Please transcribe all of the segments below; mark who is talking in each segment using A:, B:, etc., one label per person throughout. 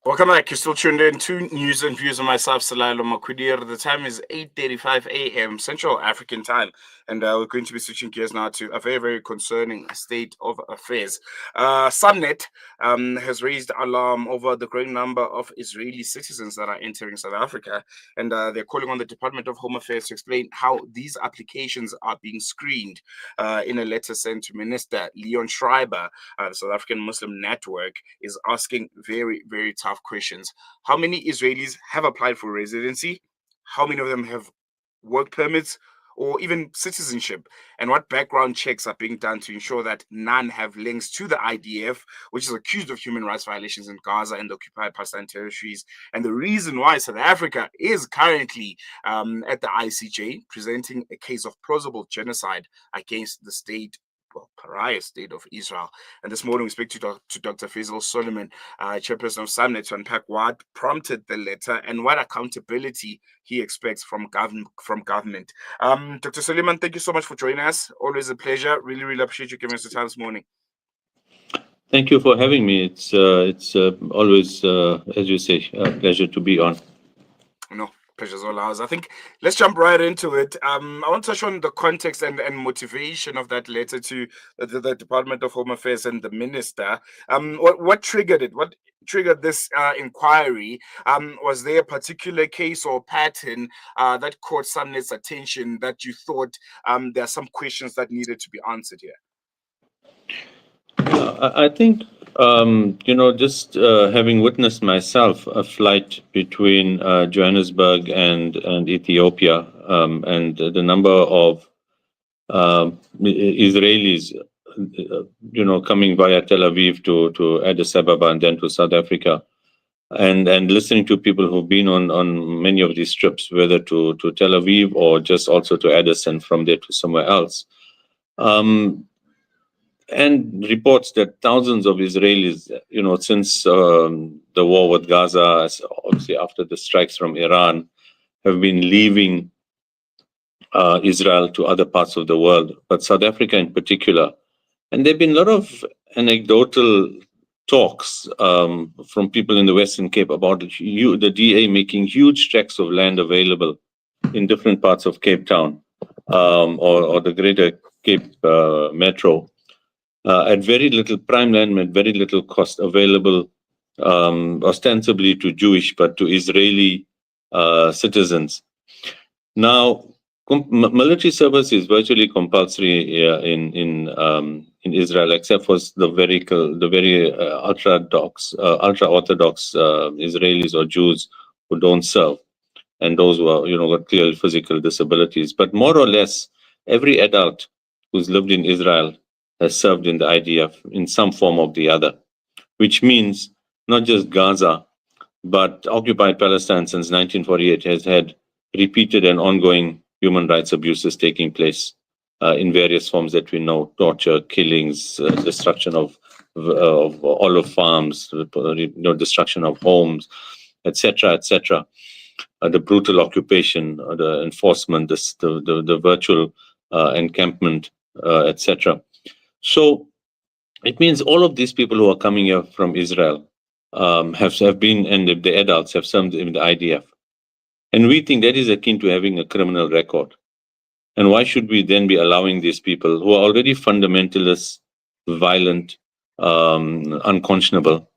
A: Welcome back. You're still tuned in to News and Views on myself, Salalo Makudir. The time is 8:35 a.m. Central African time, and we're going to be switching gears now to a very, very concerning state of affairs. SAMNET has raised alarm over the growing number of Israeli citizens that are entering South Africa, and they're calling on the Department of Home Affairs to explain how these applications are being screened. In a letter sent to Minister Leon Schreiber, the South African Muslim Network is asking very, very tough questions. How many Israelis have applied for residency? How many of them have work permits or even citizenship? And what background checks are being done to ensure that none have links to the IDF, which is accused of human rights violations in Gaza and the occupied Palestinian territories? And the reason why South Africa is currently at the ICJ presenting a case of plausible genocide against the state, pariah state of Israel. And this morning we speak to Dr. Faisal Suliman, Chairperson of SAMNET, to unpack what prompted the letter and what accountability he expects from government. Dr. Suliman, thank you so much for joining us. Always a pleasure. Really, really appreciate you giving us the time this morning.
B: Thank you for having me. It's always, as you say, a pleasure to be on.
A: No, pleasure's all ours. I think let's jump right into it. I want to touch on the context and motivation of that letter to the Department of Home Affairs and the minister. What triggered it? What triggered this inquiry? Was there a particular case or pattern that caught SAMNET's attention that you thought there are some questions that needed to be answered here?
B: I think, just having witnessed myself a flight between Johannesburg and Ethiopia, and the number of Israelis, coming via Tel Aviv to Addis Ababa and then to South Africa, and listening to people who've been on many of these trips, whether to Tel Aviv or just also to Addis and from there to somewhere else. And reports that thousands of Israelis, since the war with Gaza, obviously after the strikes from Iran, have been leaving Israel to other parts of the world, but South Africa in particular. And there have been a lot of anecdotal talks from people in the Western Cape about the DA making huge tracts of land available in different parts of Cape Town or the greater Cape Metro. At very little prime land, at very little cost, available ostensibly to Jewish, but to Israeli citizens. Now, military service is virtually compulsory in Israel, except for the very ultra-orthodox Israelis or Jews who don't serve, and those who are, got clear physical disabilities. But more or less, every adult who's lived in Israel has served in the IDF in some form or the other, which means not just Gaza, but occupied Palestine since 1948 has had repeated and ongoing human rights abuses taking place in various forms that we know: torture, killings, destruction of olive farms, destruction of homes, etc., etc. The brutal occupation, the enforcement, the virtual encampment, etc. So it means all of these people who are coming here from Israel have been, and the adults have served in the IDF. And we think that is akin to having a criminal record. And why should we then be allowing these people who are already fundamentalists, violent, unconscionable,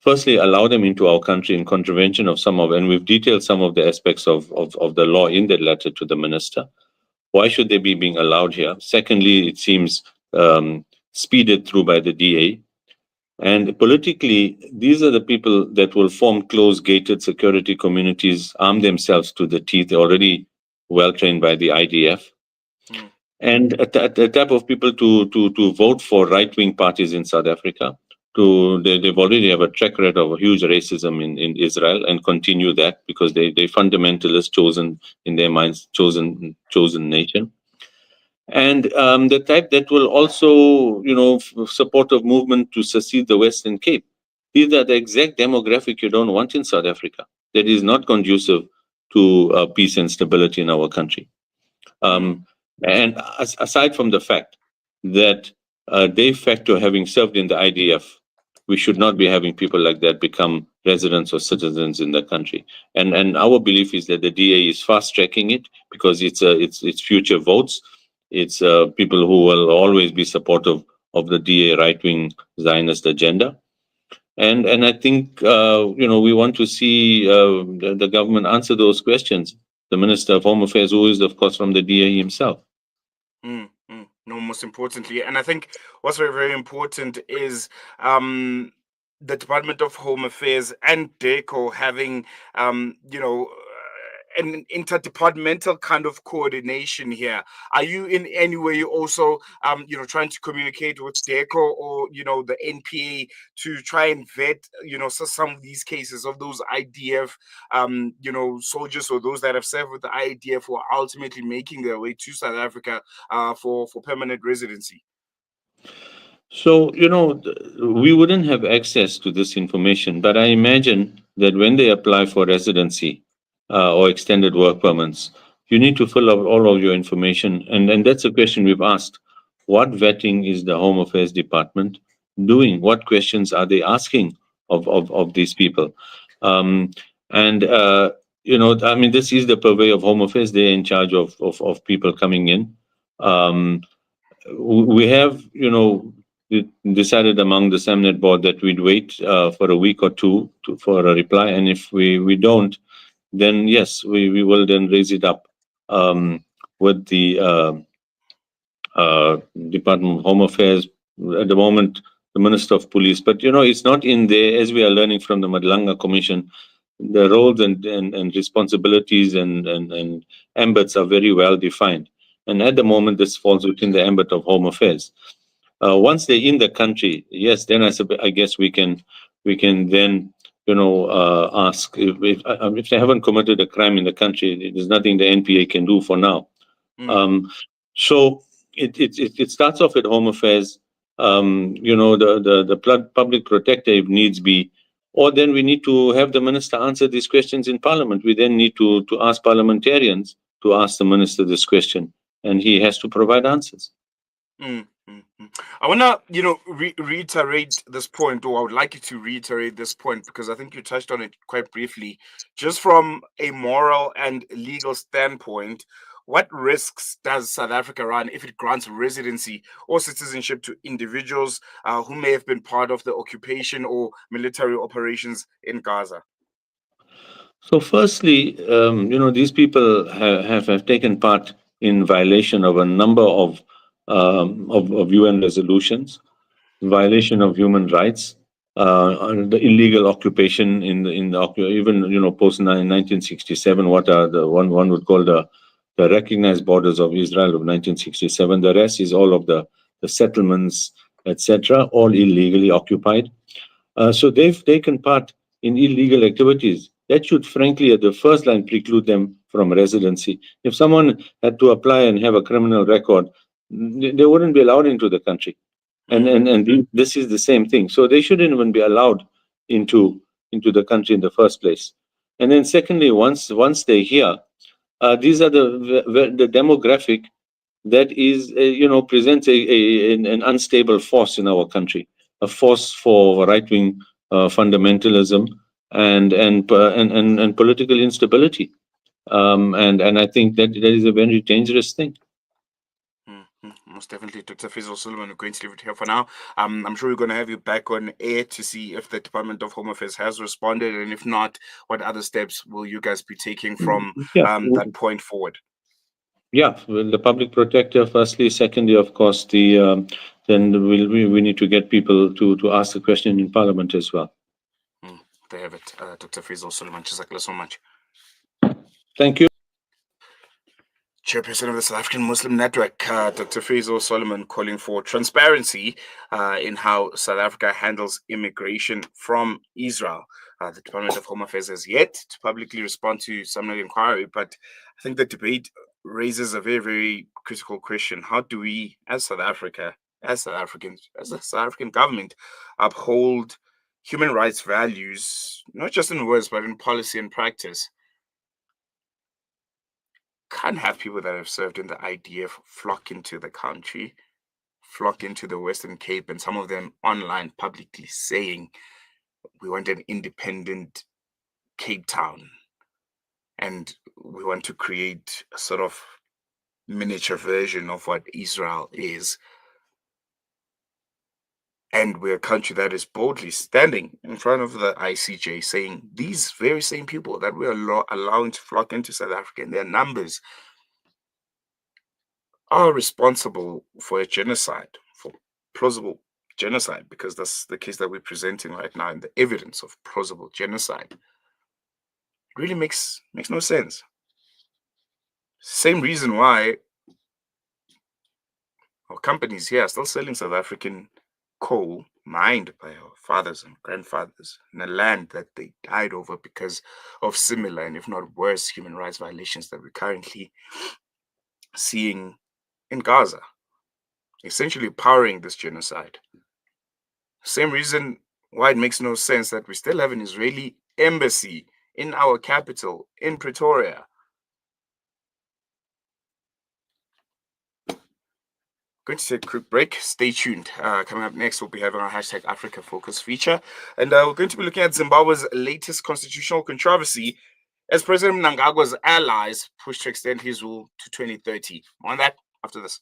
B: firstly, allow them into our country in contravention of and we've detailed some of the aspects of the law in that letter to the minister. Why should they be being allowed here? Secondly, it seems speeded through by the DA. And politically, these are the people that will form closed gated security communities, arm themselves to the teeth. They're already well trained by the IDF. And the type of people to vote for right-wing parties in South Africa. They've already have a track record of huge racism in Israel and continue that because they fundamentalists chosen in their minds, chosen nation. And the type that will also, support a movement to secede the Western Cape. These are the exact demographic you don't want in South Africa. That is not conducive to peace and stability in our country. And aside from the fact that de facto having served in the IDF, we should not be having people like that become residents or citizens in the country. And our belief is that the DA is fast tracking it because it's future votes. It's people who will always be supportive of the DA right wing Zionist agenda. And I think we want to see the government answer those questions. The Minister of Home Affairs, who is of course from the DA himself.
A: No, most importantly, and I think what's very, very important is the Department of Home Affairs and DECO having, an interdepartmental kind of coordination here. Are you in any way also, trying to communicate with DECO or, the NPA to try and vet, some of these cases of those IDF, soldiers or those that have served with the IDF who are ultimately making their way to South Africa for permanent residency?
B: So, we wouldn't have access to this information, but I imagine that when they apply for residency or extended work permits, you need to fill out all of your information. And that's a question we've asked. What vetting is the Home Affairs Department doing? What questions are they asking of these people? And I mean, this is the purvey of Home Affairs. They're in charge of people coming in. We have, decided among the SAMNET board that we'd wait for a week or two for a reply. And if we don't, then yes, we will then raise it up with the Department of Home Affairs. At the moment, the Minister of Police. But, it's not in there, as we are learning from the Madlanga Commission. The roles and responsibilities and ambits are very well defined. And at the moment, this falls within the ambit of Home Affairs. Once they're in the country, yes, then I guess we can then ask if they haven't committed a crime in the country. There's nothing the NPA can do for now. So it starts off at Home Affairs. The public protector, if needs be, or then we need to have the minister answer these questions in Parliament. We then need to ask parliamentarians to ask the minister this question, and he has to provide answers.
A: I want to, reiterate this point, or I would like you to reiterate this point, because I think you touched on it quite briefly. Just from a moral and legal standpoint, what risks does South Africa run if it grants residency or citizenship to individuals who may have been part of the occupation or military operations in Gaza?
B: So firstly, these people have taken part in violation of a number of UN resolutions, violation of human rights, the illegal occupation in the even post 1967. What are the one would call the recognized borders of Israel of 1967. The rest is all of the settlements, etc., all illegally occupied. So they've taken part in illegal activities. That should, frankly, at the first line, preclude them from residency. If someone had to apply and have a criminal record, they wouldn't be allowed into the country. And this is the same thing. So they shouldn't even be allowed into the country in the first place. And then secondly, once they're here, these are the demographic that is, presents an unstable force in our country, a force for right-wing fundamentalism and political instability. And I think that is a very dangerous thing.
A: Most definitely, Dr. Faisal Suliman. We're going to leave it here for now. I'm sure we're going to have you back on air to see if the Department of Home Affairs has responded, and if not, what other steps will you guys be taking from that point forward?
B: Yeah, well, the public protector, firstly. Secondly, of course, then we need to get people to ask the question in Parliament as well.
A: They have it, Dr. Faisal Suliman. Jazakallah so much.
B: Thank you.
A: Chairperson of the South African Muslim Network, Dr. Faisal Suliman, calling for transparency in how South Africa handles immigration from Israel. The Department of Home Affairs has yet to publicly respond to SAMNET inquiry, but I think the debate raises a very, very critical question. How do we, as South Africa, as the South African government, uphold human rights values, not just in words, but in policy and practice? Can't have people that have served in the IDF flock into the country, flock into the Western Cape, and some of them online publicly saying We want an independent Cape Town. And we want to create a sort of miniature version of what Israel is. And we're a country that is boldly standing in front of the ICJ saying these very same people that we're allowing to flock into South Africa in their numbers are responsible for a genocide, for plausible genocide, because that's the case that we're presenting right now and the evidence of plausible genocide. It really makes no sense. Same reason why our companies here are still selling South African coal mined by our fathers and grandfathers in a land that they died over because of similar and if not worse human rights violations that we're currently seeing in Gaza, essentially powering this genocide. Same reason why it makes no sense that we still have an Israeli embassy in our capital, in Pretoria. Going to take a quick break. Stay tuned. Coming up next, we'll be having our hashtag Africa Focus feature. And we're going to be looking at Zimbabwe's latest constitutional controversy as President Mnangagwa's allies push to extend his rule to 2030. On that, after this.